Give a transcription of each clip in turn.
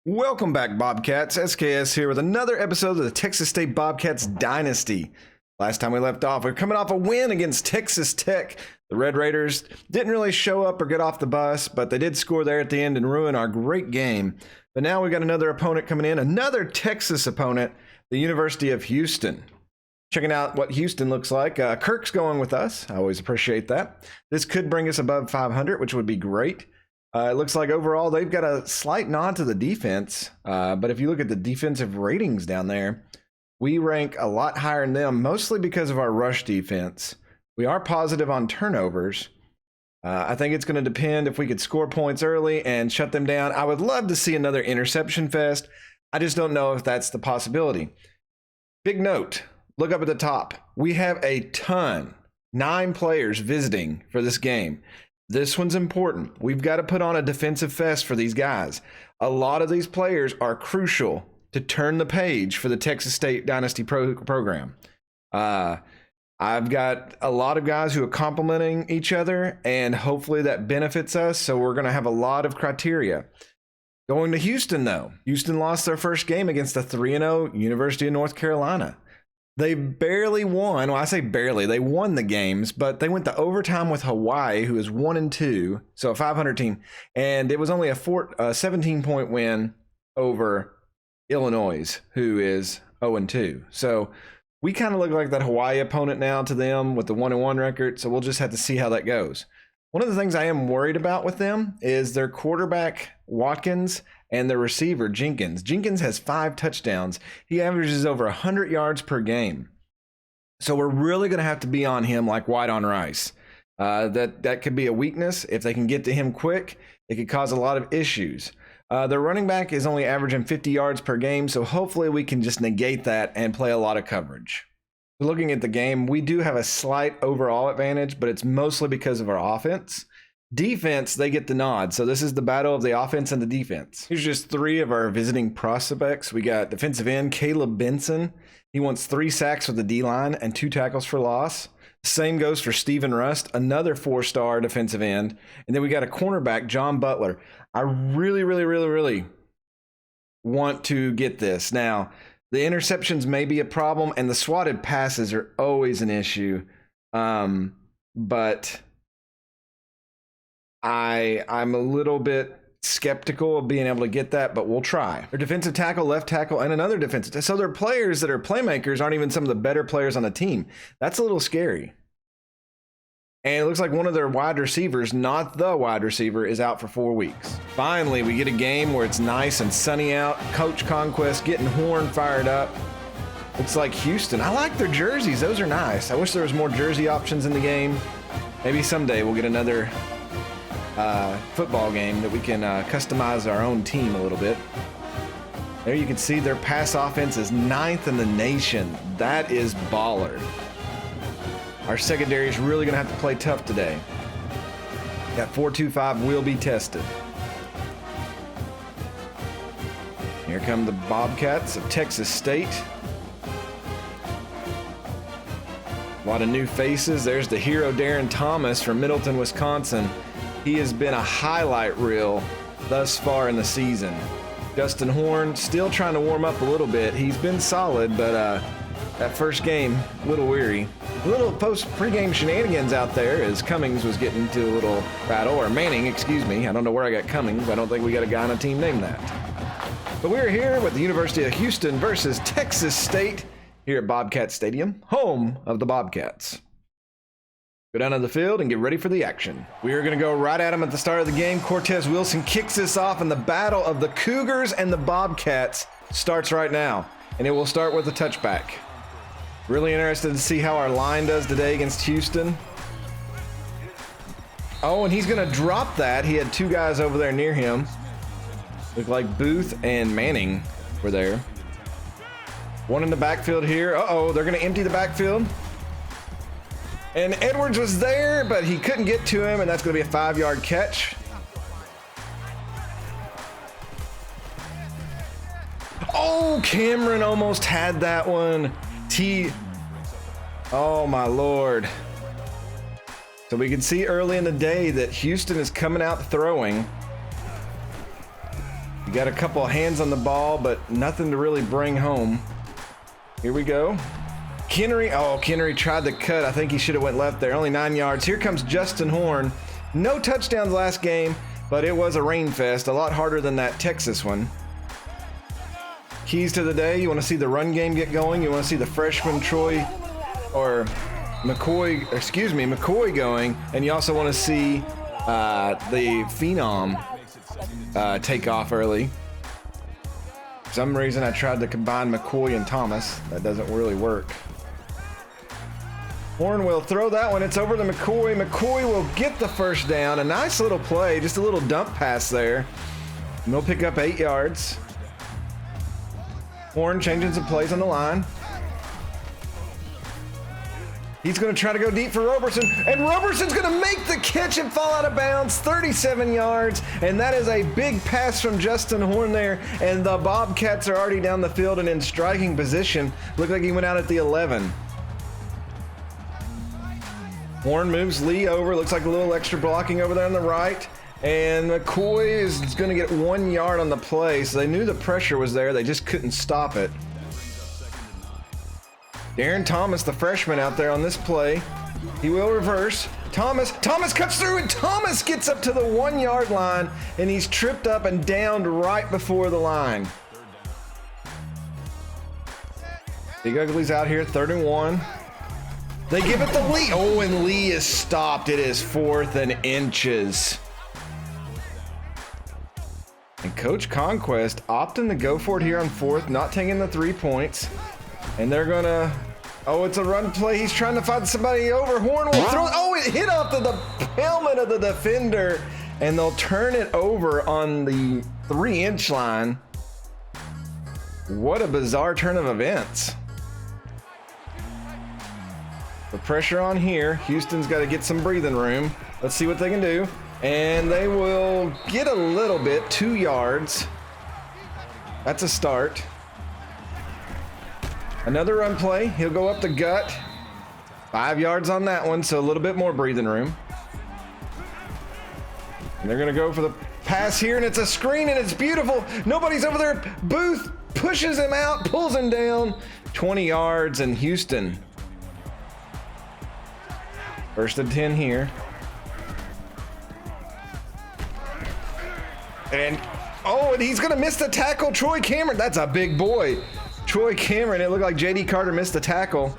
Welcome back, Bobcats. SKS here with another episode of the Texas State Bobcats Dynasty. Last time we left off, we're coming off a win against Texas Tech. The Red Raiders didn't really show up or get off the bus, but they did score there at the end and ruin our great game. But now we got another opponent coming in, another Texas opponent, the University of Houston. Checking out what Houston looks like. Kirk's going with us. I always appreciate that. This could bring us above 500, which would be great. It looks like overall they've got a slight nod to the defense, but if you look at the defensive ratings down there, we rank a lot higher than them, mostly because of our rush defense. We are positive on turnovers. I think it's going to depend if we could score points early and shut them down. I would love to see another interception fest. I just don't know if that's the possibility. Big note, look up at the top. We have a ton, 9 players visiting for this game. This one's important. We've got to put on a defensive fest for these guys. A lot of these players are crucial to turn the page for the Texas State Dynasty program. I've got a lot of guys who are complementing each other, and hopefully that benefits us, so we're going to have a lot of criteria. Going to Houston, though. Houston lost their first game against the 3-0 University of North Carolina. They barely won. Well, I say barely. They won the games, but they went to overtime with Hawaii, who is 1-2, so a 500 team. And it was only a 17-point win over Illinois, who is 0-2. So we kind of look like that Hawaii opponent now to them with the 1-1 record, so we'll just have to see how that goes. One of the things I am worried about with them is their quarterback, Watkins, and their receiver, Jenkins. Jenkins has 5 touchdowns. He averages over 100 yards per game. So we're really going to have to be on him like white on rice. That could be a weakness. If they can get to him quick, it could cause a lot of issues. Their running back is only averaging 50 yards per game, so hopefully we can just negate that and play a lot of coverage. Looking at the game, we do have a slight overall advantage, but it's mostly because of our offense. Defense, they get the nod. So this is the battle of the offense and the defense. Here's just 3 of our visiting prospects. We got defensive end Caleb Benson. He wants 3 sacks with the D-line and 2 tackles for loss. Same goes for Steven Rust, another 4-star defensive end. And then we got a cornerback, John Butler. I really want to get this. Now, the interceptions may be a problem, and the swatted passes are always an issue. But I'm a little bit skeptical of being able to get that, but we'll try. Their defensive tackle, left tackle, and another defensive. So their players that are playmakers aren't even some of the better players on the team. That's a little scary. And it looks like one of their wide receivers, not the wide receiver, is out for 4 weeks. Finally, we get a game where it's nice and sunny out. Coach Conquest getting Horn fired up. Looks like Houston. I like their jerseys. Those are nice. I wish there was more jersey options in the game. Maybe someday we'll get another football game that we can customize our own team a little bit. There you can see their pass offense is 9th in the nation. That is baller. Our secondary is really going to have to play tough today. That 4-2-5 will be tested. Here come the Bobcats of Texas State. A lot of new faces. There's the hero Darren Thomas from Middleton, Wisconsin. He has been a highlight reel thus far in the season. Justin Horn still trying to warm up a little bit. He's been solid, but that first game, a little weary. A little pregame shenanigans out there as Cummings was getting into a little battle, or Manning, excuse me. I don't know where I got Cummings. I don't think we got a guy on a team named that. But we're here with the University of Houston versus Texas State here at Bobcat Stadium, home of the Bobcats. Go down to the field and get ready for the action. We are going to go right at them at the start of the game. Cortez Wilson kicks this off, and the battle of the Cougars and the Bobcats starts right now. And it will start with a touchback. Really interested to see how our line does today against Houston. Oh, and he's going to drop that. He had 2 guys over there near him. Looked like Booth and Manning were there. One in the backfield here. Uh-oh, they're going to empty the backfield. And Edwards was there, but he couldn't get to him, and that's going to be a 5-yard catch. Oh, Cameron almost had that one. Oh, my Lord. So we can see early in the day that Houston is coming out throwing. Got a couple of hands on the ball, but nothing to really bring home. Here we go. Kiniry, oh, Kiniry tried to cut. I think he should have went left there. Only 9 yards. Here comes Justin Horn. No touchdowns last game, but it was a rain fest. A lot harder than that Texas one. Keys to the day, you want to see the run game get going. You want to see the freshman McCoy going. And you also want to see the phenom take off early. For some reason, I tried to combine McCoy and Thomas. That doesn't really work. Horn will throw that one. It's over to McCoy. McCoy will get the first down. A nice little play, just a little dump pass there. And they'll pick up 8 yards. Horn changing some plays on the line. He's going to try to go deep for Roberson, and Roberson's going to make the catch and fall out of bounds, 37 yards, and that is a big pass from Justin Horn there, and the Bobcats are already down the field and in striking position. Looked like he went out at the 11. Horn moves Lee over, looks like a little extra blocking over there on the right, and McCoy is going to get 1 yard on the play, so they knew the pressure was there, they just couldn't stop it. Darren Thomas, the freshman out there on this play. He will reverse. Thomas cuts through, and Thomas gets up to the 1 yard line, and he's tripped up and downed right before the line. Big Ugly's out here, 3rd and 1. They give it to Lee. Oh, and Lee is stopped. It is 4th and inches. And Coach Conquest opting to go for it here on 4th, not taking the 3 points. And they're gonna, oh, it's a run play. He's trying to find somebody over. Horn will throw, oh, it hit off the helmet of the defender. And they'll turn it over on the 3-inch line. What a bizarre turn of events. The pressure on here. Houston's got to get some breathing room. Let's see what they can do. And they will get a little bit, 2 yards. That's a start. Another run play. He'll go up the gut. 5 yards on that one, so a little bit more breathing room. And they're going to go for the pass here, and it's a screen, and it's beautiful. Nobody's over there. Booth pushes him out, pulls him down. 20 yards, and Houston. 1st and 10 here. And, oh, and he's going to miss the tackle. Troy Cameron, that's a big boy. Troy Cameron, it looked like J.D. Carter missed the tackle.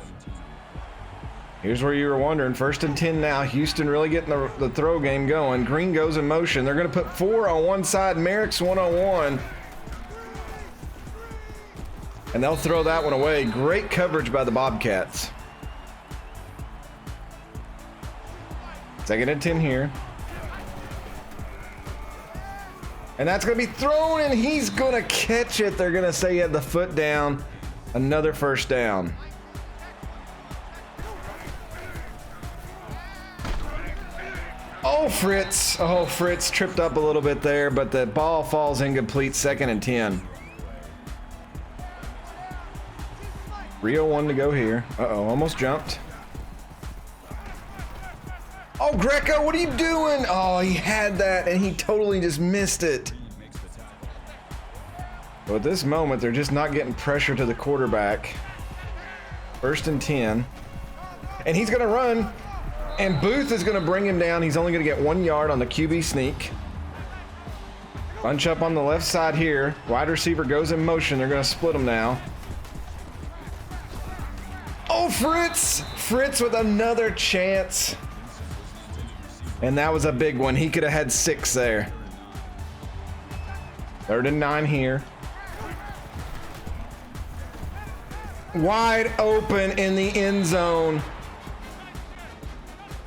Here's where you were wondering. 1st and 10 now. Houston really getting the throw game going. Green goes in motion. They're going to put 4 on one side. Merrick's 1-on-1. And they'll throw that one away. Great coverage by the Bobcats. 2nd and 10 here. And that's going to be thrown, and he's going to catch it. They're going to say he had the foot down. Another 1st down. Oh, Fritz. Oh, Fritz tripped up a little bit there, but the ball falls incomplete. 2nd and 10. 3:01 to go here. Uh-oh, almost jumped. Oh, Greco, what are you doing? Oh, he had that, and he totally just missed it. Well, at this moment, they're just not getting pressure to the quarterback. 1st and 10. And he's going to run, and Booth is going to bring him down. He's only going to get 1 yard on the QB sneak. Bunch up on the left side here. Wide receiver goes in motion. They're going to split them now. Oh, Fritz! Fritz with another chance. And that was a big one. He could have had 6 there. 3rd and 9 here. Wide open in the end zone.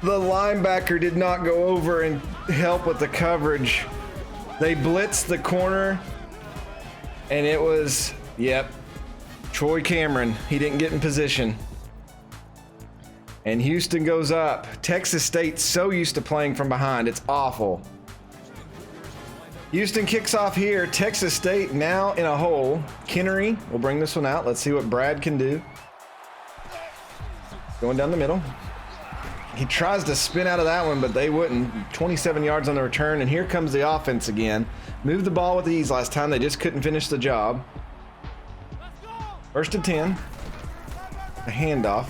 The linebacker did not go over and help with the coverage. They blitzed the corner, and it was, yep, Troy Cameron. He didn't get in position. And Houston goes up. Texas State's so used to playing from behind. It's awful. Houston kicks off here. Texas State now in a hole. Kiniry will bring this one out. Let's see what Brad can do. Going down the middle. He tries to spin out of that one, but they wouldn't. 27 yards on the return, and here comes the offense again. Moved the ball with ease last time. They just couldn't finish the job. First and 10. A handoff.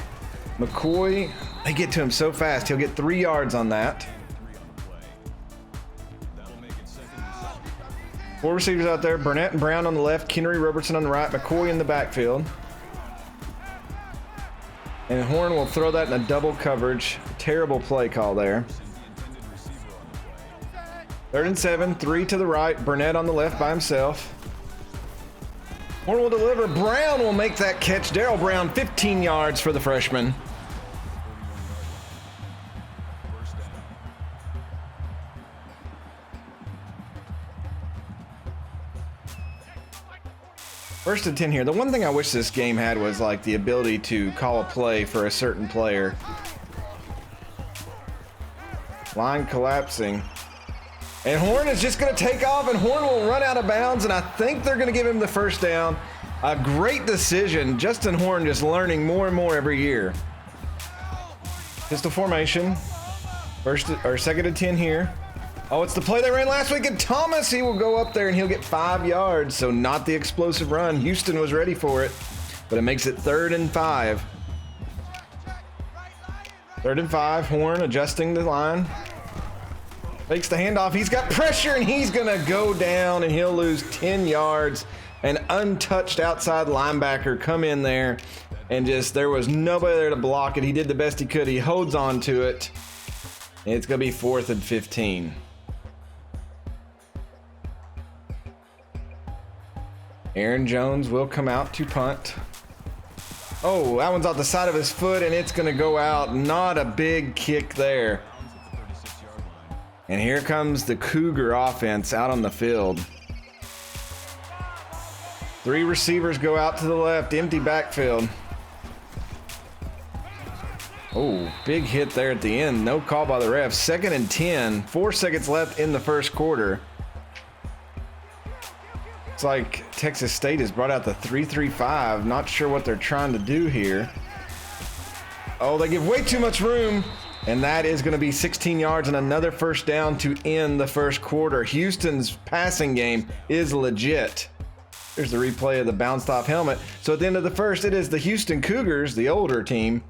McCoy, they get to him so fast. He'll get 3 yards on that. 4 receivers out there. Burnett and Brown on the left. Kiniry, Robertson on the right. McCoy in the backfield. And Horn will throw that in a double coverage. Terrible play call there. 3rd and 7, 3 to the right. Burnett on the left by himself. Horn will deliver. Brown will make that catch. Darryl Brown, 15 yards for the freshman. First and 10 here. The one thing I wish this game had was like the ability to call a play for a certain player. Line collapsing. And Horn is just going to take off, and Horn will run out of bounds, and I think they're going to give him the first down. A great decision. Justin Horn just learning more and more every year. Pistol formation. Second and 10 here. Oh, it's the play they ran last week, and Thomas, he will go up there and he'll get 5 yards, so not the explosive run. Houston was ready for it, but it makes it 3rd and 5. 3rd and 5, Horn adjusting the line. Fakes the handoff, he's got pressure, and he's gonna go down, and he'll lose 10 yards. An untouched outside linebacker come in there, and just, there was nobody there to block it. He did the best he could. He holds on to it, and it's gonna be 4th and 15. Aaron Jones will come out to punt. Oh, that one's off the side of his foot, and it's going to go out. Not a big kick there. And here comes the Cougar offense out on the field. 3 receivers go out to the left, empty backfield. Oh, big hit there at the end. No call by the ref. 2nd and 10. 4 seconds left in the first quarter. It's like Texas State has brought out the 3-3-5. Not sure what they're trying to do here. Oh, they give way too much room. And that is going to be 16 yards and another first down to end the first quarter. Houston's passing game is legit. Here's the replay of the bounced off helmet. So at the end of the first, it is the Houston Cougars, the older team,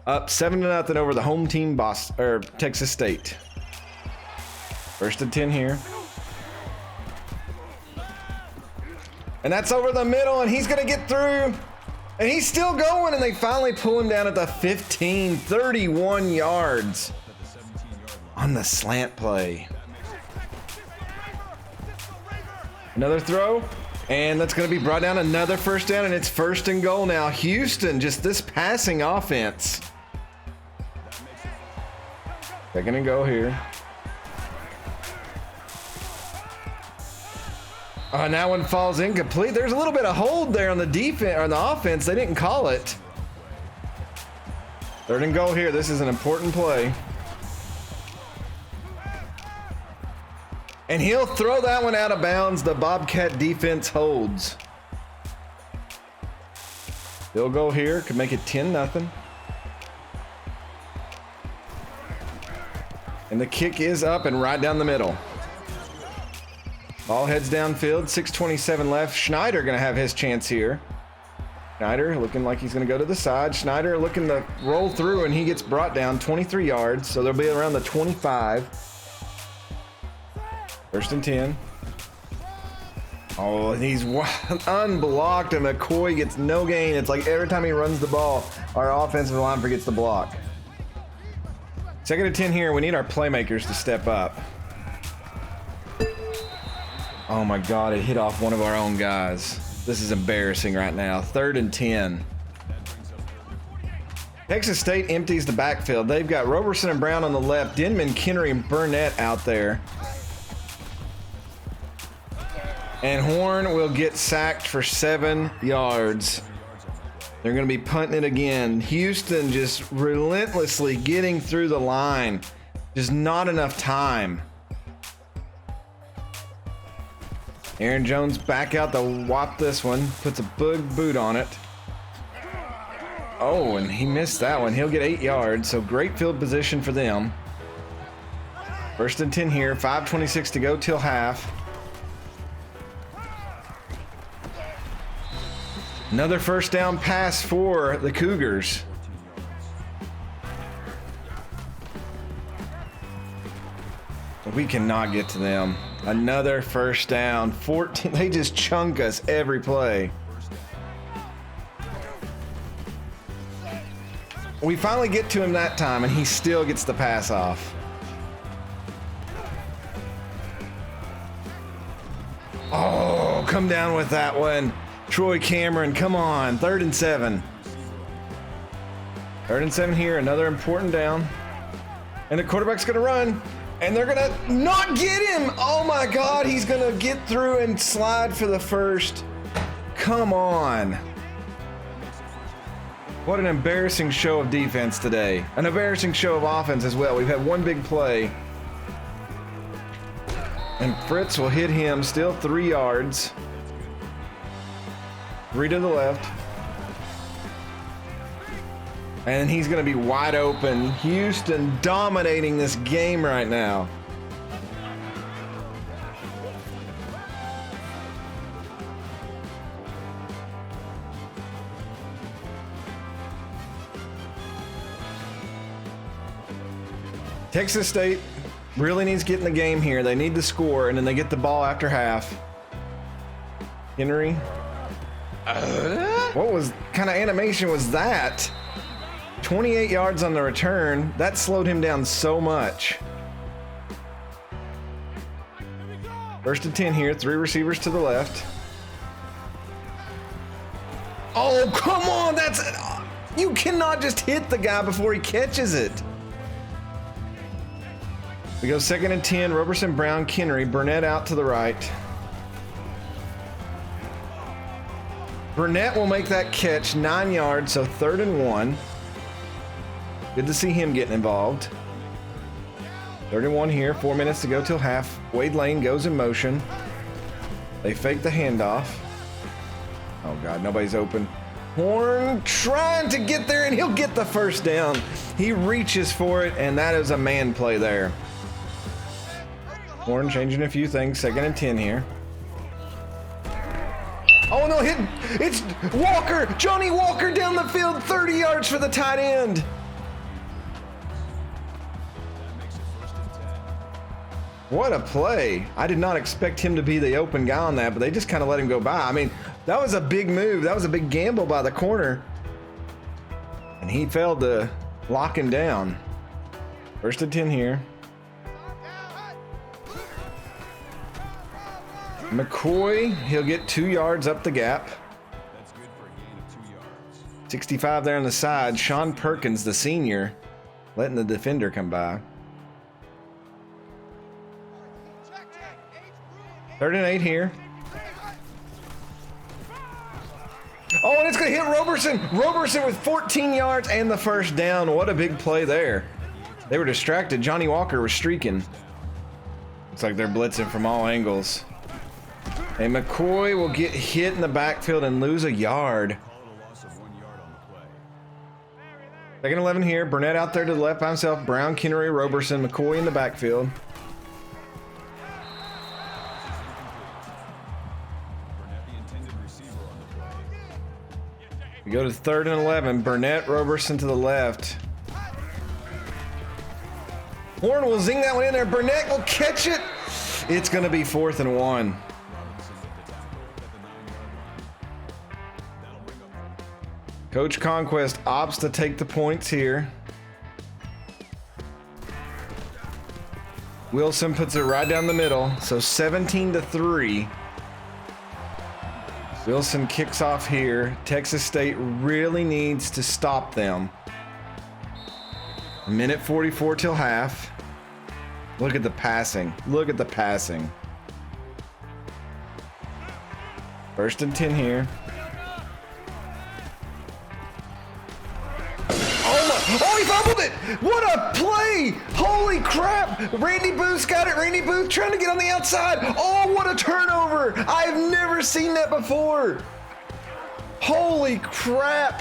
up 7-0 over the home team, Texas State. First and 10 here. And that's over the middle, and he's going to get through. And he's still going, and they finally pull him down at the 15, 31 yards on the slant play. Another throw, and that's going to be brought down. Another first down, and it's 1st and goal now. Houston, just this passing offense. 2nd and goal here. And that one falls incomplete. There's a little bit of hold there on the defense or the offense. They didn't call it. 3rd and goal here. This is an important play. And he'll throw that one out of bounds. The Bobcat defense holds. Field goal here could make it 10-0. And the kick is up and right down the middle. Ball heads downfield, 6:27 left. Schneider going to have his chance here. Schneider looking like he's going to go to the side. Schneider looking to roll through, and he gets brought down 23 yards. So they'll be around the 25. 1st and 10. Oh, he's unblocked, and McCoy gets no gain. It's like every time he runs the ball, our offensive line forgets to block. 2nd and 10 here. We need our playmakers to step up. Oh my God, it hit off one of our own guys. This is embarrassing right now. 3rd and 10. Texas State empties the backfield. They've got Roberson and Brown on the left, Denman, Kiniry, and Burnett out there. And Horn will get sacked for 7 yards. They're going to be punting it again. Houston just relentlessly getting through the line. Just not enough time. Aaron Jones back out to whop this one. Puts a big boot on it. Oh, and he missed that one. He'll get 8 yards, so great field position for them. 1st and 10 here, 5:26 to go till half. Another first down pass for the Cougars. We cannot get to them. Another first down, 14. They just chunk us every play. We finally get to him that time, and he still gets the pass off. Oh, come down with that one. Troy Cameron, come on. 3rd and 7. 3rd and 7 here, another important down. And the quarterback's going to run, and they're going to not get him. Oh, my God, he's going to get through and slide for the first. Come on. What an embarrassing show of defense today. An embarrassing show of offense as well. We've had one big play. And Fritz will hit him, still 3 yards. 3 to the left. And he's going to be wide open. Houston dominating this game right now. Texas State really needs to get in the game here. They need to score, and then they get the ball after half. Kiniry. What kind of animation was that? 28 yards on the return. That slowed him down so much. 1st and 10 here. 3 receivers to the left. Oh, come on. You cannot just hit the guy before he catches it. We go 2nd and 10, Roberson, Brown, Kiniry, Burnett out to the right. Burnett will make that catch, 9 yards, so 3rd and 1. Good to see him getting involved. 3rd and 1 here, 4 minutes to go till half. Wade Lane goes in motion. They fake the handoff. Oh God, nobody's open. Horn trying to get there, and he'll get the first down. He reaches for it, and that is a man play there. Horn changing a few things. 2nd and 10 here. Oh no, it's Walker, Johnny Walker down the field, 30 yards for the tight end. What a play. I did not expect him to be the open guy on that, but they just kind of let him go by. I mean, that was a big move. That was a big gamble by the corner. And he failed to lock him down. 1st and 10 here. McCoy, he'll get 2 yards up the gap. That's good for a gain of 2 yards. 65 there on the side. Sean Perkins, the senior, letting the defender come by. 3rd and 8 here. Oh, and it's going to hit Roberson. Roberson with 14 yards and the first down. What a big play there. They were distracted. Johnny Walker was streaking. Looks like they're blitzing from all angles. And McCoy will get hit in the backfield and lose a yard. 2nd and 11 here. Burnett out there to the left by himself. Brown, Kiniry, Roberson, McCoy in the backfield. We go to 3rd and 11. Burnett, Roberson to the left. Horn will zing that one in there. Burnett will catch it. It's going to be 4th and 1. Coach Conquest opts to take the points here. Wilson puts it right down the middle, so 17-3. Wilson kicks off here. Texas State really needs to stop them. 1:44 till half. Look at the passing. Look at the passing. 1st and 10 here. Oh, he fumbled it! What a play! Holy crap! Randy Booth's got it. Randy Booth trying to get on the outside. Oh, what a turnover! I've never seen that before. Holy crap!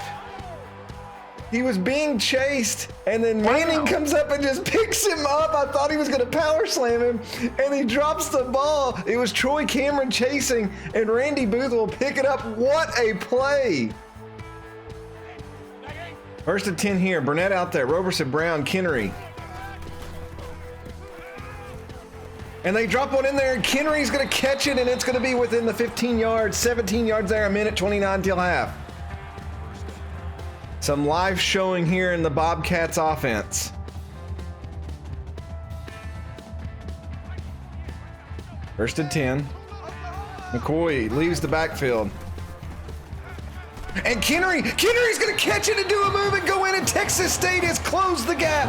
He was being chased, and then Manning comes up and just picks him up. I thought he was going to power slam him, and he drops the ball. It was Troy Cameron chasing, and Randy Booth will pick it up. What a play. First and 10 here. Burnett out there. Roberson, Brown, Kiniry. And they drop one in there, and Kiniry's going to catch it, and it's going to be within the 15 yards, 17 yards there, a minute 29 till half. Some live showing here in the Bobcats offense. First and 10. McCoy leaves the backfield. And Kiniry's going to catch it and do a move and go in, and Texas State has closed the gap.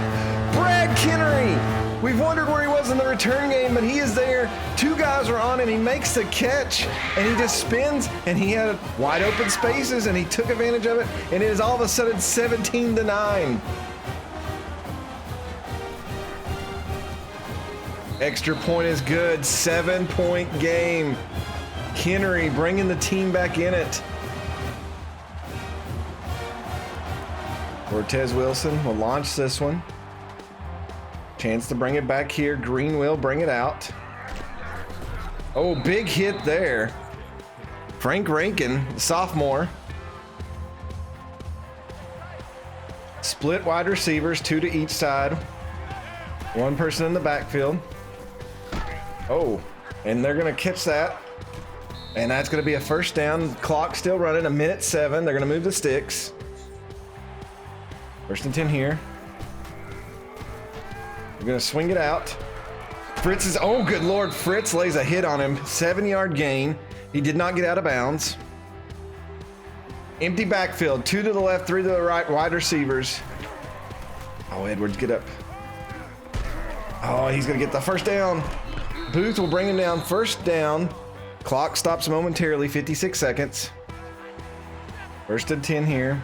Brad Kiniry. We've wondered where he was in the return game, but he is there. Two guys are on, and he makes the catch, and he just spins, and he had wide open spaces, and he took advantage of it, and it is all of a sudden 17-9. Extra point is good. 7-point game. Kiniry bringing the team back in it. Cortez Wilson will launch this one. Chance to bring it back here. Green will bring it out. Oh, big hit there. Frank Rankin, sophomore. Split wide receivers, 2 to each side. One person in the backfield. Oh, and they're going to catch that. And that's going to be a first down. Clock still running, a minute 7. They're going to move the sticks. First and 10 here. We're going to swing it out. Fritz is, oh, good Lord. Fritz lays a hit on him. 7-yard gain. He did not get out of bounds. Empty backfield. 2 to the left, 3 to the right. Wide receivers. Oh, Edwards, get up. Oh, he's going to get the first down. Booth will bring him down. First down. Clock stops momentarily. 56 seconds. First and 10 here.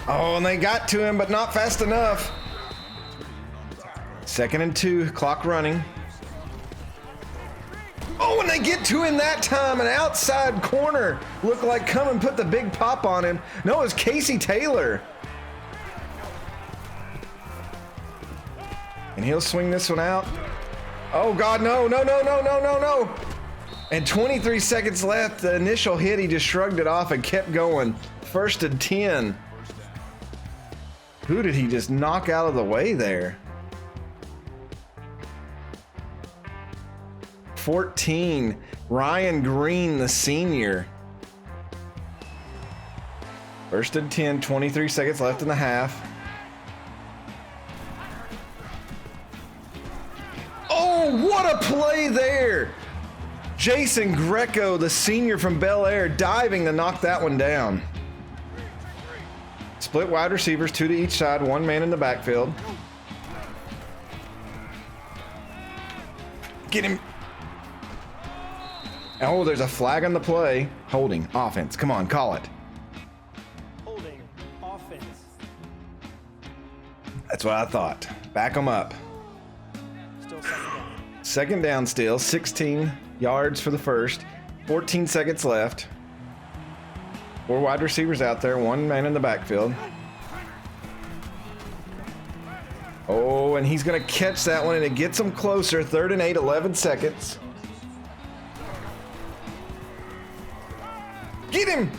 Oh, and they got to him, but not fast enough. Second and 2, clock running. Oh, and they get to him that time. An outside corner looked like come and put the big pop on him. No, it was Casey Taylor. And he'll swing this one out. Oh, God, no. And 23 seconds left. The initial hit, he just shrugged it off and kept going. First and 10. Who did he just knock out of the way there? 14, Ryan Green, the senior. First and 10, 23 seconds left in the half. Oh, what a play there! Jason Greco, the senior from Bel Air, diving to knock that one down. Split wide receivers, 2 to each side, 1 man in the backfield. Get him. Oh, there's a flag on the play. Holding, offense. Come on, call it. Holding, offense. That's what I thought. Back them up. Still second down. Second down still, 16 yards for the first. 14 seconds left. 4 wide receivers out there, 1 man in the backfield. Oh, and he's going to catch that one, and it gets him closer. 3rd and 8, 11 seconds. Get him!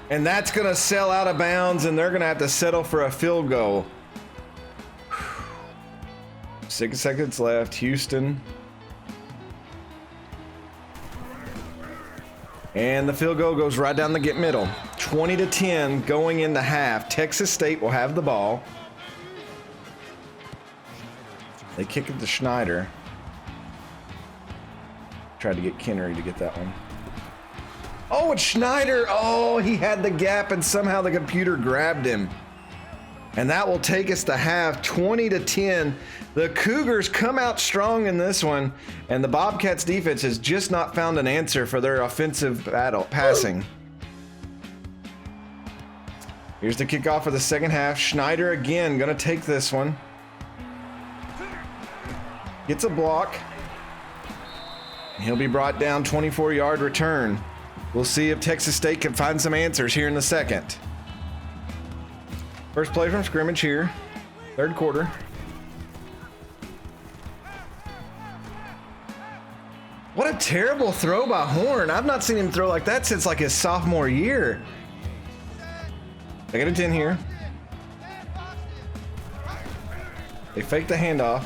And that's going to sell out of bounds, and they're going to have to settle for a field goal. 6 seconds left. Houston. And the field goal goes right down the middle. 20-10 going into half. Texas State will have the ball. They kick it to Schneider. Tried to get Kiniry to get that one. Oh, it's Schneider. Oh, he had the gap and somehow the computer grabbed him. And that will take us to half, 20-10. The Cougars come out strong in this one, and the Bobcats defense has just not found an answer for their offensive battle passing. Here's the kickoff for the second half. Schneider again gonna take this one. Gets a block. He'll be brought down, 24-yard return. We'll see if Texas State can find some answers here in the second. First play from scrimmage here, third quarter. What a terrible throw by Horn. I've not seen him throw like that since like his sophomore year. Second and 10 here. They fake the handoff.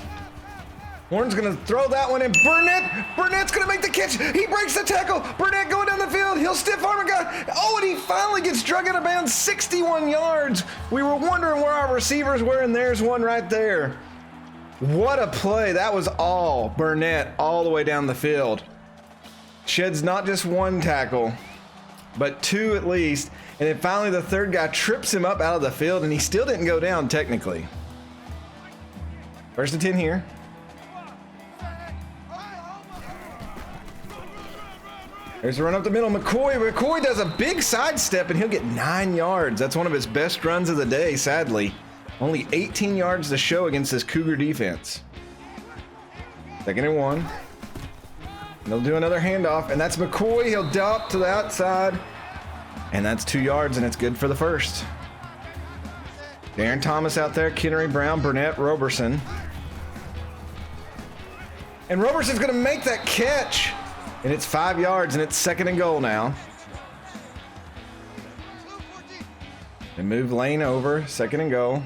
Horn's gonna throw that one in. Burnett's gonna make the catch. He breaks the tackle. Burnett going down the field. He'll stiff arm a guy. Oh, and he finally gets drug out of bounds. 61 yards. We were wondering where our receivers were, and there's one right there. What a play. That was all Burnett all the way down the field. Sheds not just one tackle, but two at least. And then finally the third guy trips him up out of the field, and he still didn't go down technically. First and 10 here. There's a run up the middle. McCoy does a big sidestep, and he'll get 9 yards. That's one of his best runs of the day, sadly. Only 18 yards to show against this Cougar defense. Second and 1. And they'll do another handoff, and that's McCoy. He'll drop to the outside, and that's 2 yards, and it's good for the first. Darren Thomas out there, Kiniry, Brown, Burnett, Roberson. And Roberson's going to make that catch. And it's 5 yards, and it's second and goal now. They move lane over, second and goal.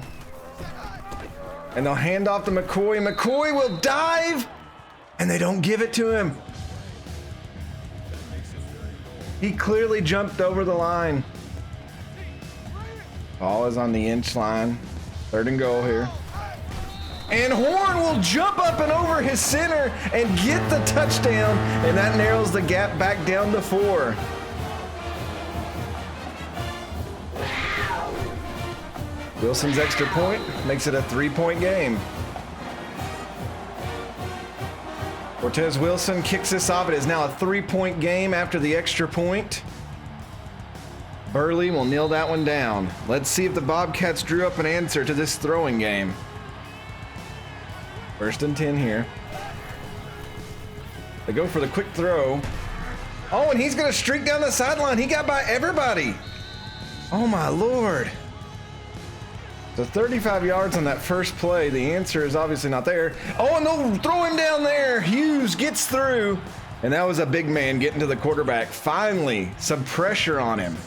And they'll hand off to McCoy. McCoy will dive, and they don't give it to him. He clearly jumped over the line. Ball is on the inch line. Third and goal here. And Horn will jump up and over his center and get the touchdown, and that narrows the gap back down to 4. Wilson's extra point makes it a 3-point game. Cortez Wilson kicks this off. It is now a 3-point game after the extra point. Burley will kneel that one down. Let's see if the Bobcats drew up an answer to this throwing game. First and 10 here. They go for the quick throw. Oh, and he's going to streak down the sideline. He got by everybody. Oh, my Lord. So 35 yards on that first play. The answer is obviously not there. Oh, and they'll throw him down there. Hughes gets through. And that was a big man getting to the quarterback. Finally, some pressure on him.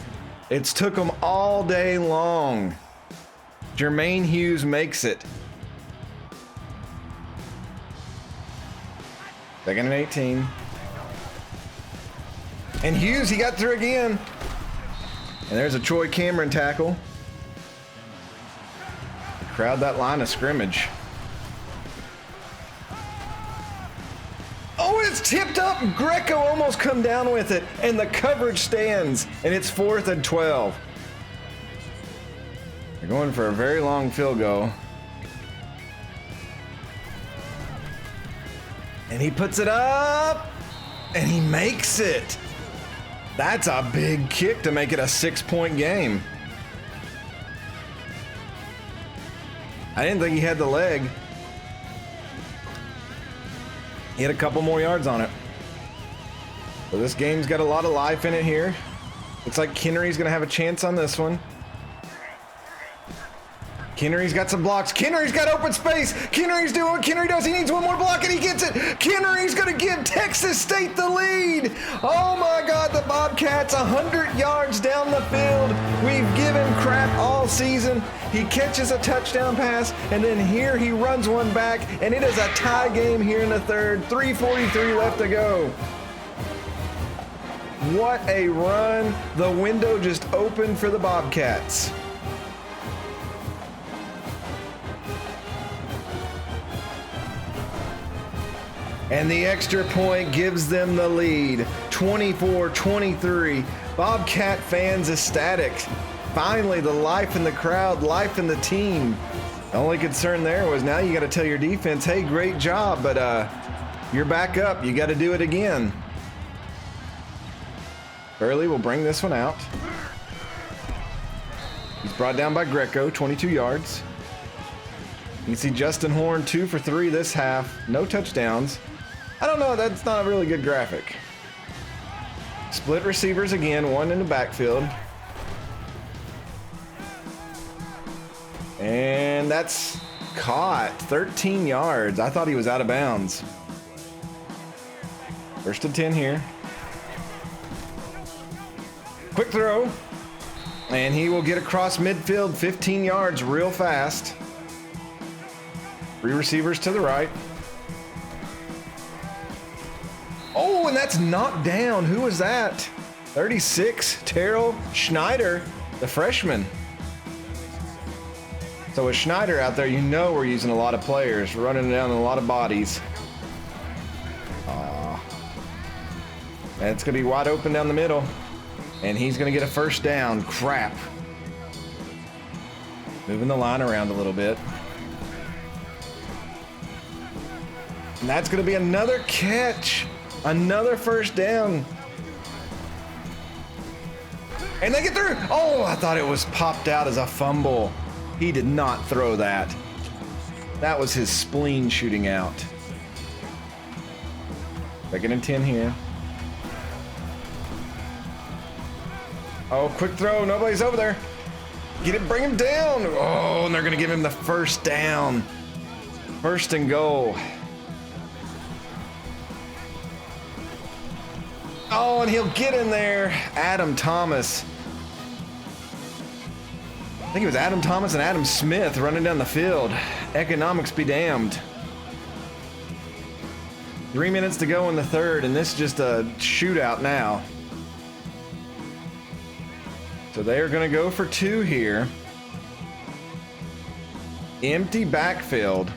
It's took him all day long. Jermaine Hughes makes it. Second and 18. And Hughes, he got through again. And there's a Troy Cameron tackle. Crowd that line of scrimmage. Oh, it's tipped up. Greco almost come down with it. And the coverage stands. And it's 4th and 12. They're going for a very long field goal. And he puts it up, and he makes it. That's a big kick to make it a 6-point game. I didn't think he had the leg. He had a couple more yards on it. So this game's got a lot of life in it here. Looks like Kiniry's going to have a chance on this one. Kiniry's got some blocks. Kiniry's got open space. Kiniry's doing what Kiniry does. He needs one more block, and he gets it. Kiniry's going to give Texas State the lead. Oh, my God, the Bobcats 100 yards down the field. We've given crap all season. He catches a touchdown pass, and then here he runs one back, and it is a tie game here in the third. 3:43 left to go. What a run. The window just opened for the Bobcats. And the extra point gives them the lead, 24-23. Bobcat fans ecstatic. Finally, the life in the crowd, life in the team. The only concern there was now you got to tell your defense, hey, great job, but you're back up. You got to do it again. Burley will bring this one out. He's brought down by Greco, 22 yards. You can see Justin Horn 2 for 3 this half. No touchdowns. I don't know, that's not a really good graphic. Split receivers again, one in the backfield. And that's caught. 13 yards. I thought he was out of bounds. First and 10 here. Quick throw. And he will get across midfield, 15 yards real fast. 3 receivers to the right. Oh, and that's knocked down. Who was that? 36, Terrell Schneider, the freshman. So with Schneider out there, you know we're using a lot of players, running down a lot of bodies. And it's going to be wide open down the middle. And he's going to get a first down. Crap. Moving the line around a little bit. And that's going to be another catch. Another first down. And they get through. Oh, I thought it was popped out as a fumble. He did not throw that. That was his spleen shooting out. Second and 10 here. Oh, quick throw. Nobody's over there. Get it, bring him down. Oh, and they're going to give him the first down. First and goal. Oh, and he'll get in there. Adam Thomas. I think it was Adam Thomas and Adam Smith running down the field. Economics be damned. 3 minutes to go in the third, and this is just a shootout now. So they are going to go for 2 here. Empty backfield.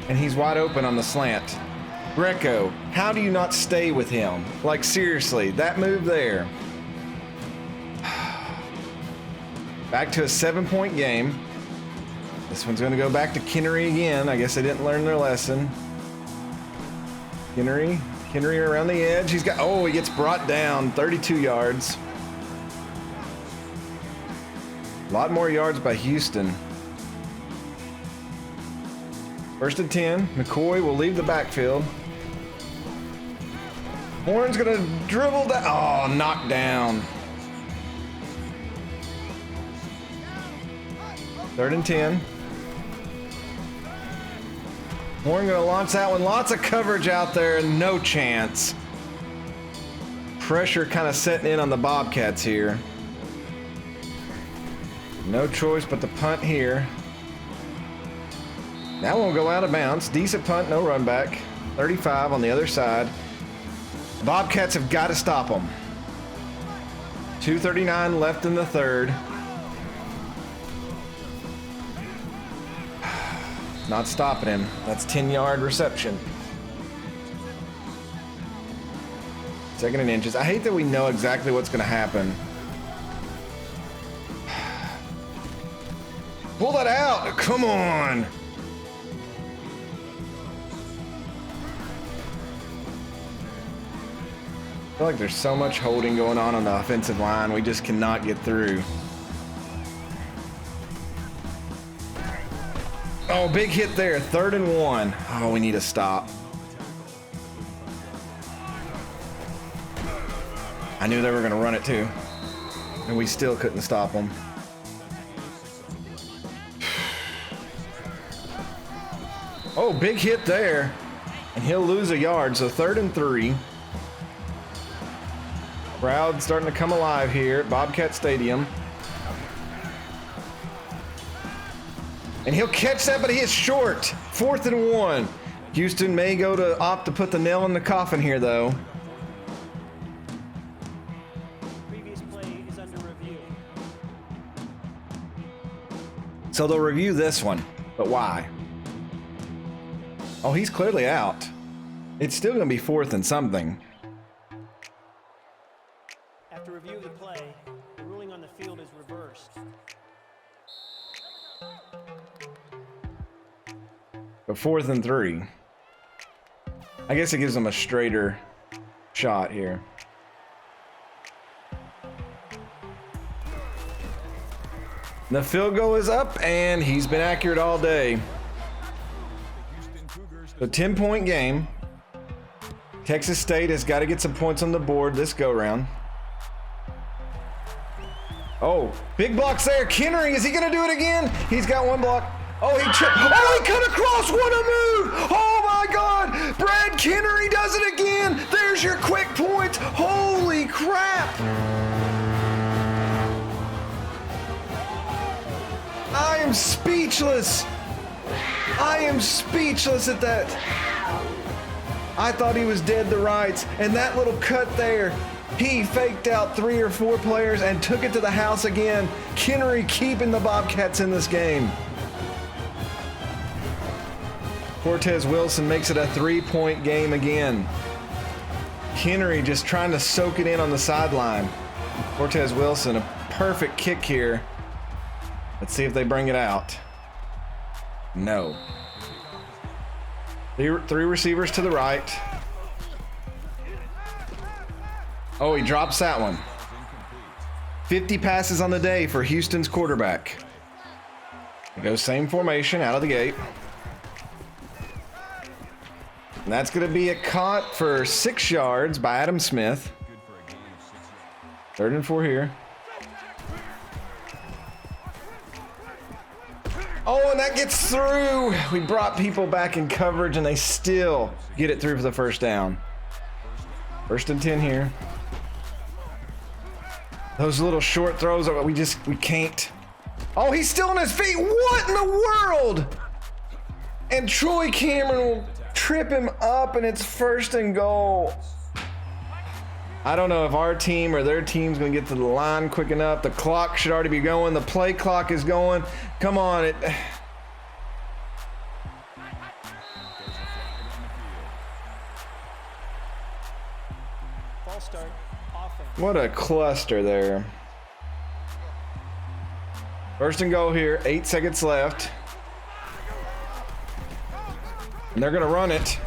And he's wide open on the slant. Greco, how do you not stay with him? Like, seriously, that move there. Back to a 7-point game. This one's going to go back to Kiniry again. I guess they didn't learn their lesson. Kiniry around the edge. He gets brought down 32 yards. A lot more yards by Houston. First and 10. McCoy will leave the backfield. Horn's gonna dribble that. Oh, knocked down. Third and 10. Horn gonna launch that one. Lots of coverage out there. No chance. Pressure kind of setting in on the Bobcats here. No choice but to punt here. That won't go out of bounds. Decent punt, no run back. 35 on the other side. Bobcats have got to stop them. 2:39 left in the third. Not stopping him. That's 10-yard reception. Second and inches. I hate that we know exactly what's going to happen. Pull that out. Come on. I feel like there's so much holding going on the offensive line. We just cannot get through. Oh, big hit there. 3rd and 1. Oh, we need to stop. I knew they were going to run it too. And we still couldn't stop them. Oh, big hit there. And he'll lose a yard. So 3rd and 3. Crowd starting to come alive here at Bobcat Stadium. And he'll catch that, but he is short. 4th and 1. Houston may go to opt to put the nail in the coffin here, though. Previous play is under review. So they'll review this one, but why? Oh, he's clearly out. It's still going to be 4th and something. After review of the play, the ruling on the field is reversed. But 4th and 3. I guess it gives them a straighter shot here. The field goal is up, and he's been accurate all day. Houston Cougars So 10-point game. Texas State has got to get some points on the board this go round. Oh, big blocks there. Kiniry, is he going to do it again? He's got one block. Oh, he cut across. What a move. Oh my God. Brad Kiniry does it again. There's your quick point. Holy crap. I am speechless. I am speechless at that. I thought he was dead to rights, and that little cut there, he faked out 3 or 4 players and took it to the house again. Kiniry keeping the Bobcats in this game. Cortez Wilson makes it a 3-point game again. Kiniry just trying to soak it in on the sideline. Cortez Wilson, a perfect kick here. Let's see if they bring it out. No. Three receivers to the right. Oh, he drops that one. 50 passes on the day for Houston's quarterback. Goes same formation out of the gate. And that's going to be a caught for 6 yards by Adam Smith. 3rd and 4 here. Oh, and that gets through. We brought people back in coverage, and they still get it through for the first down. 1st and 10 here. Those little short throws, we can't. Oh, he's still on his feet. What in the world? And Troy Cameron will trip him up, and it's 1st and goal. I don't know if our team or their team's going to get to the line quick enough. The clock should already be going. The play clock is going. Come on. False start. Offense. What a cluster there. 1st and goal here. 8 seconds left. And they're going to run it.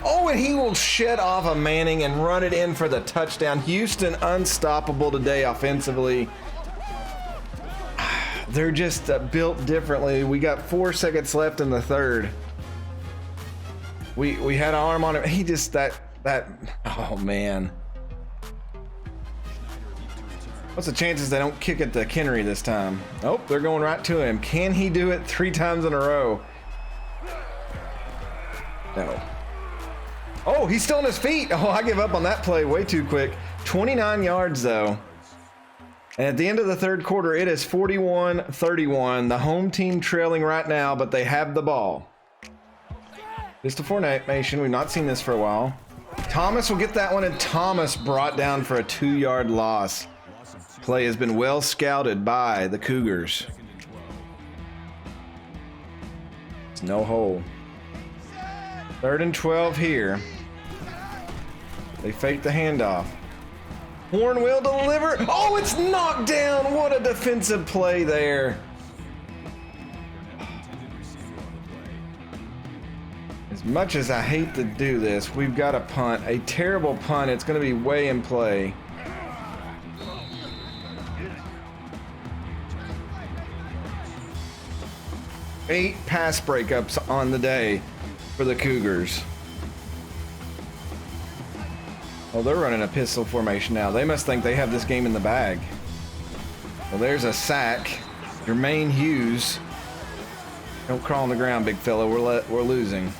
Oh, and he will shed off a Manning and run it in for the touchdown. Houston unstoppable today offensively. They're just built differently. We got 4 seconds left in the 3rd. We had an arm on him. He just oh man. What's the chances they don't kick it to Kiniry this time? Oh, they're going right to him. Can he do it 3 times in a row? No. Oh, he's still on his feet. Oh, I give up on that play way too quick. 29 yards, though. And at the end of the 3rd quarter, it is 41-31. The home team trailing right now, but they have the ball. Just a formation. We've not seen this for a while. Thomas will get that one, and Thomas brought down for a 2-yard loss. Play has been well scouted by the Cougars. It's no hole. 3rd and 12 here. They fake the handoff. Horn will deliver. Oh, it's knocked down. What a defensive play there. As much as I hate to do this, we've got a punt. A terrible punt. It's going to be way in play. Eight pass breakups on the day for the Cougars. Well, they're running a pistol formation now. They must think they have this game in the bag. Well, there's a sack. Jermaine Hughes. Don't crawl on the ground, big fella. We're losing.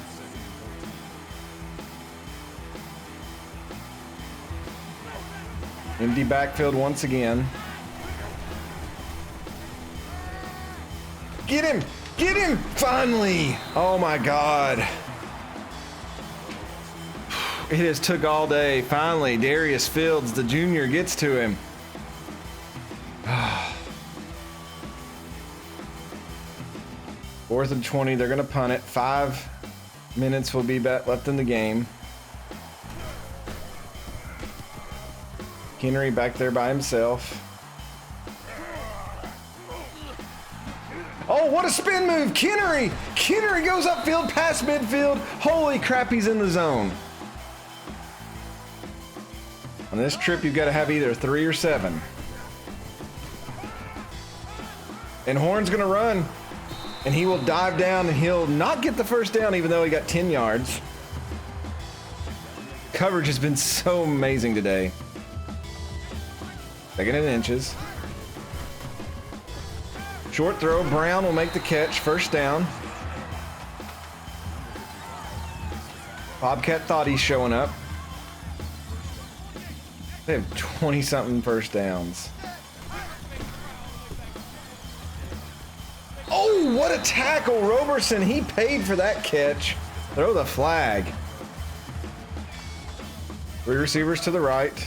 Empty backfield once again. Get him! Get him! Finally! Oh my God. It has took all day. Finally, Darius Fields, the junior, gets to him. 4th and 20. They're going to punt it. 5 minutes will be left in the game. Kiniry back there by himself. Oh, what a spin move. Kiniry! Kiniry goes upfield past midfield. Holy crap, he's in the zone. On this trip, you've got to have either 3 or 7. And Horn's going to run. And he will dive down and he'll not get the first down even though he got 10 yards. Coverage has been so amazing today. Second and inches. Short throw. Brown will make the catch. First down. Bobcat thought he's showing up. They have 20-something first downs. Oh, what a tackle. Roberson, he paid for that catch. Throw the flag. 3 receivers to the right,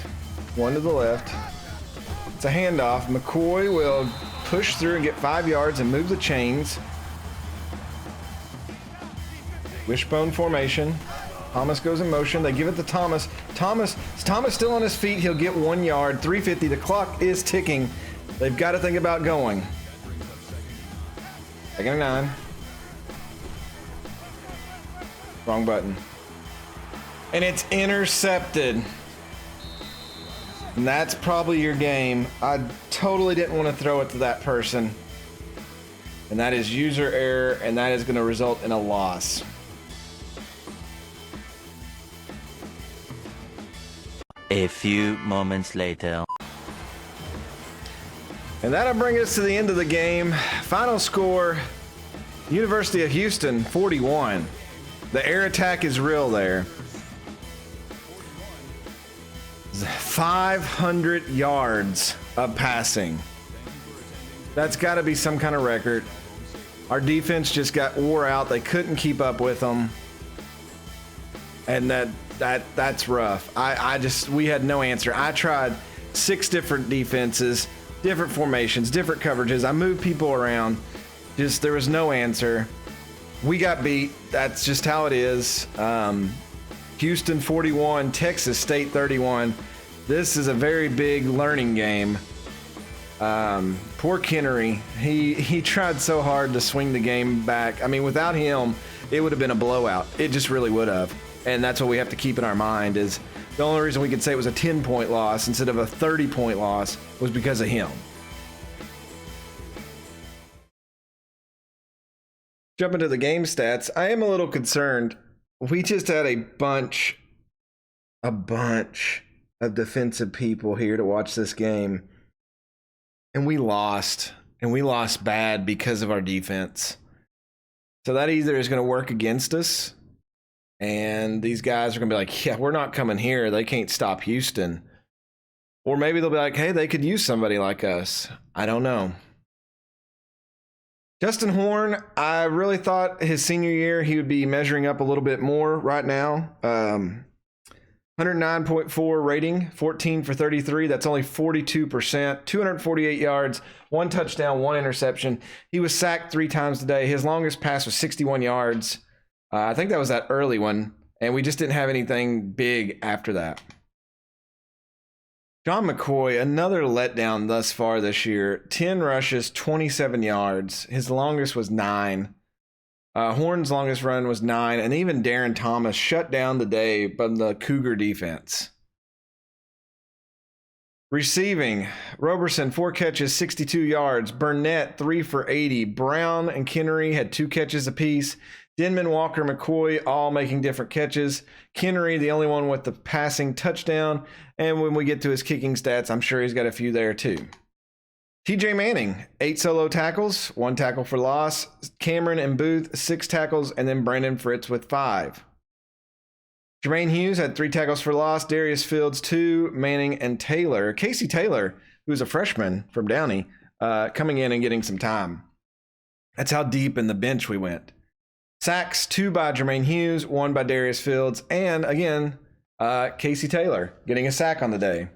1 to the left. It's a handoff. McCoy will push through and get 5 yards and move the chains. Wishbone formation. Thomas goes in motion. They give it to Thomas. Thomas still on his feet. He'll get 1 yard. 3:50. The clock is ticking. They've got to think about going. Second and 9. Wrong button. And it's intercepted. And that's probably your game. I totally didn't want to throw it to that person. And that is user error, and that is going to result in a loss. A few moments later. And that'll bring us to the end of the game. Final score, University of Houston, 41. The air attack is real there. 500 yards of passing. That's got to be some kind of record. Our defense just got wore out. They couldn't keep up with them. And that's rough. We had no answer. I tried 6 different defenses, different formations, different coverages. I moved people around. There was no answer. We got beat. That's just how it is. Houston 41, Texas State 31. This is a very big learning game. Poor Kiniry. He tried so hard to swing the game back. I mean, without him, it would have been a blowout. It just really would have. And that's what we have to keep in our mind is the only reason we could say it was a 10-point loss instead of a 30-point loss was because of him. Jumping to the game stats, I am a little concerned. We just had a bunch of defensive people here to watch this game. And we lost. And we lost bad because of our defense. So that either is going to work against us, and these guys are going to be like, yeah, we're not coming here. They can't stop Houston. Or maybe they'll be like, hey, they could use somebody like us. I don't know. Justin Horn, I really thought his senior year he would be measuring up a little bit more right now. 109.4 rating, 14 for 33. That's only 42%. 248 yards, 1 touchdown, 1 interception. He was sacked 3 times today. His longest pass was 61 yards. I think that was that early one, and we just didn't have anything big after that. John McCoy, another letdown thus far this year. 10 rushes, 27 yards. His longest was 9. Horn's longest run was 9, and even Darren Thomas shut down the day from the Cougar defense. Receiving, Roberson, 4 catches, 62 yards. Burnett, 3 for 80. Brown and Kiniry had 2 catches apiece. Denman, Walker, McCoy, all making different catches. Kiniry, the only one with the passing touchdown. And when we get to his kicking stats, I'm sure he's got a few there too. TJ Manning, 8 solo tackles, 1 tackle for loss. Cameron and Booth, 6 tackles, and then Brandon Fritz with 5. Jermaine Hughes had 3 tackles for loss. Darius Fields, 2. Manning and Taylor. Casey Taylor, who's a freshman from Downey, coming in and getting some time. That's how deep in the bench we went. Sacks, 2 by Jermaine Hughes, 1 by Darius Fields, and again, Casey Taylor getting a sack on the day.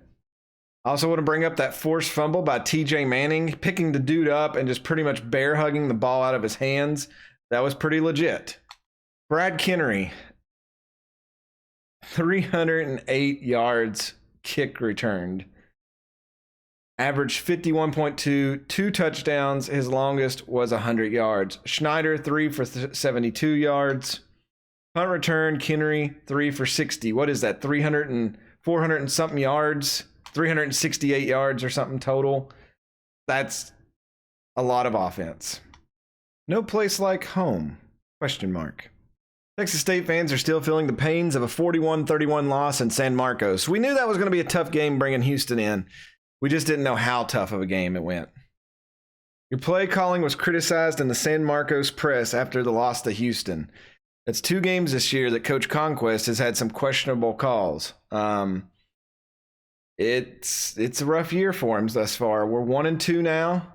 I also want to bring up that forced fumble by TJ Manning, picking the dude up and just pretty much bear hugging the ball out of his hands. That was pretty legit. Brad Kiniry, 308 yards kick returned. Averaged 51.2, 2 touchdowns. His longest was 100 yards. Schneider, 3 for 72 yards. Punt return, Kiniry, 3 for 60. What is that, 400 and something yards? 368 yards or something total. That's a lot of offense. No place like home? Question mark. Texas State fans are still feeling the pains of a 41-31 loss in San Marcos. We knew that was going to be a tough game bringing Houston in. We just didn't know how tough of a game it went. Your play calling was criticized in the San Marcos press after the loss to Houston. That's 2 games this year that Coach Conquest has had some questionable calls. It's a rough year for him thus far. We're 1-2 now.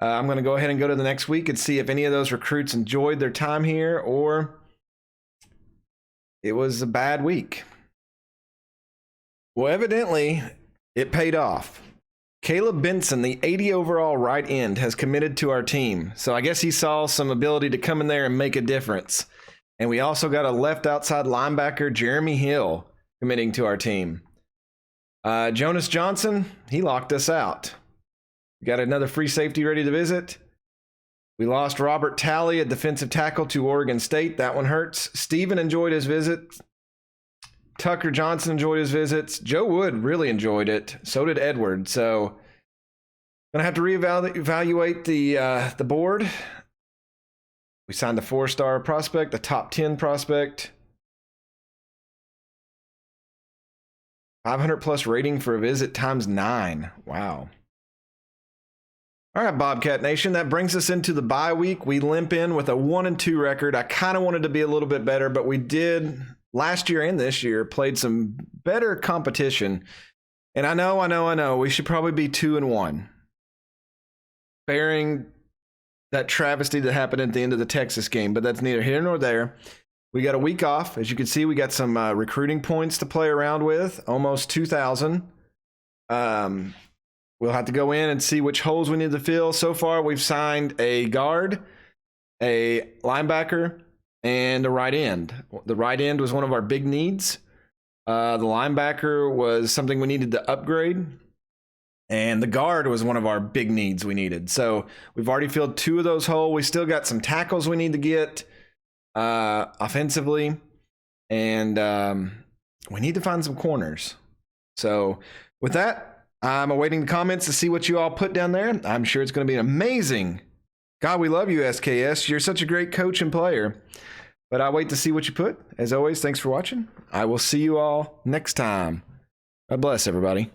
I'm going to go ahead and go to the next week and see if any of those recruits enjoyed their time here or it was a bad week. Well, evidently, it paid off. Caleb Benson, the 80 overall right end, has committed to our team. So I guess he saw some ability to come in there and make a difference. And we also got a left outside linebacker, Jeremy Hill, committing to our team. Jonas Johnson, he locked us out. We got another free safety ready to visit. We lost Robert Talley, a defensive tackle, to Oregon State. That one hurts. Steven enjoyed his visit. Tucker Johnson enjoyed his visits. Joe Wood really enjoyed it. So did Edward. So going to have to reevaluate the board. We signed a 4-star prospect, a top 10 prospect. 500 plus rating for a visit times 9. Wow. All right, Bobcat Nation, that brings us into the bye week. We limp in with a 1-2 record. I kind of wanted to be a little bit better, but we did last year and this year played some better competition. And I know, we should probably be 2-1. Bearing that travesty that happened at the end of the Texas game, but that's neither here nor there. We got a week off. As you can see, we got some recruiting points to play around with, almost 2,000. We'll have to go in and see which holes we need to fill. So far, we've signed a guard, a linebacker, and a right end. The right end was one of our big needs. The linebacker was something we needed to upgrade. And the guard was one of our big needs we needed. So we've already filled 2 of those holes. We still got some tackles we need to get offensively. And we need to find some corners. So with that, I'm awaiting the comments to see what you all put down there. I'm sure it's going to be amazing. God, we love you, SKS. You're such a great coach and player. But I wait to see what you put. As always, thanks for watching. I will see you all next time. God bless, everybody.